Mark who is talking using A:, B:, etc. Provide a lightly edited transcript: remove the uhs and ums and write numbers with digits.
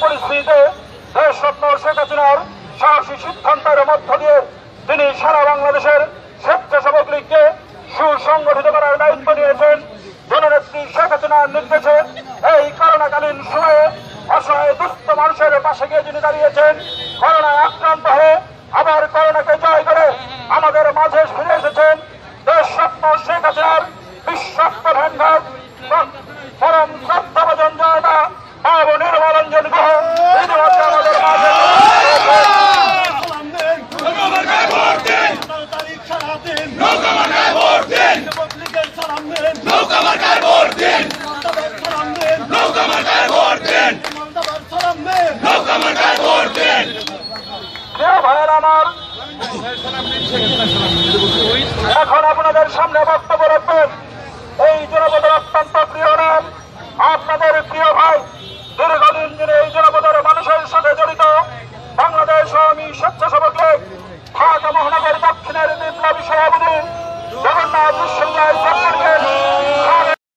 A: পরিস্থিতিতে দেশরত্ন শেখ হাসিনার সাহসী সিদ্ধান্তের মধ্য দিয়ে তিনি সারা বাংলাদেশের স্বেচ্ছাসেবক লীগকে সুসংগঠিত করার দায়িত্ব নিয়েছেন। জননেত্রী শেখ হাসিনার নির্দেশে এই করোনাকালীন সময়ে অসহায় দুস্থ মানুষের পাশে গিয়ে যিনি দাঁড়িয়েছেন, করোনায় আক্রান্ত হয়ে আবার করোনাকে জয় করে আমাদের মাঝে ফিরে এসেছেন দেশরত্ন শেখ হাসিনার বিশ্বস্ত ভ্যানঘাট পরম শ্রদ্ধাভাজন জনতা বাবু নির্মলরঞ্জন গুহ ইতিমধ্যে আমাদের মাঝে আমার এখন আপনাদের সামনে বক্তব্য রাখবেন এই জনপদের অত্যন্ত প্রিয় নাম, আপনাদের প্রিয় ভাই, দীর্ঘদিন ধরে এই জনপদের মানুষের সাথে জড়িত বাংলাদেশ আওয়ামী স্বেচ্ছাসেবক লীগ ঢাকা মহানগর দক্ষিণের বিপ্লবী সভাপতি জগন্নাথ বিশ্ব